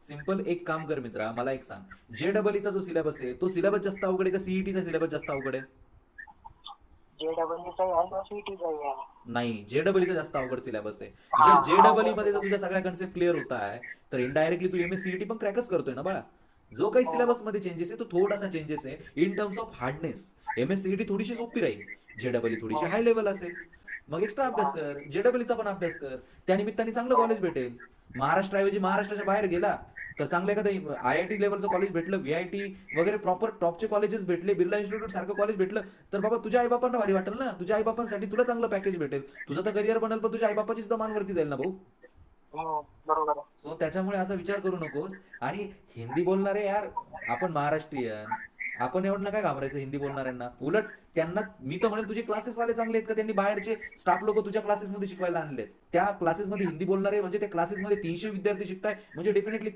Simple एक काम कर मित्रा, मला एक सांग, JEEचा जो सिलेबस आहे तो सिलेबस जास्त अवघड आहे का सीईटीचा सिलेबस जास्त अवघड आहे? JEEचा आहे का सीईटीचा आहे? नाही, JEEचा जास्त अवघड सिलेबस आहे. हा जर JEE मध्ये अवघड जर तुझ्या सगळ्या कन्सेप्ट क्लिअर होत आहे, तर इनडायरेक्टली तू MSCET पण क्रॅकच करतोय ना बाळा. जो काही हो सिलेबस मध्ये चेंजेस आहे तो थोडासा चेंजेस आहे in terms of hardness. MSCET थोडीशी सोपी राहील, JEE हो थोडीशी हाय लेवल असेल. मग एक्स्ट्रा हा अभ्यास कर, JEEचा पण अभ्यास कर. त्या निमित्ताने चांगलं हो कॉलेज भेटेल. महाराष्ट्राऐवजी महाराष्ट्राच्या बाहेर गेला तर चांगलं एखादं IIT लेवलचं कॉलेज भेटलं, VIT वगैरे प्रॉपर टॉपचे कॉलेजेस भेटले, बिर्ला इन्स्टिट्यूट सारखं कॉलेज भेटलं, तर बाबा तुझ्या आईबापांना भारी वाटेल ना. तुझ्या आईबापांसाठी तुला चांगलं पॅकेज भेटेल. तुझं तर करिअर बनेल, पण तुझ्या आईबापाची सुद्धा मान वरती जाईल ना भाऊ. हो बरोबर आहे. सो त्याच्यामुळे असा विचार करू नकोस. आणि हिंदी बोलणारे यार, आपण महाराष्ट्रीयन, आपण एवढं काय घाबरायचं हिंदी बोलणाऱ्यांना. उलट त्यांना मी तर म्हणेल तुझे क्लासेस वाले चांगले आहेत का त्यांनी बाहेरचे स्टाफ लोक तुझ्या क्लासेसमध्ये शिकवायला आणलेत. त्या क्लासेसमध्ये हिंदी बोलणारे म्हणजे त्या क्लासेसमध्ये 300 विद्यार्थी शिकताय म्हणजे डेफिनेटली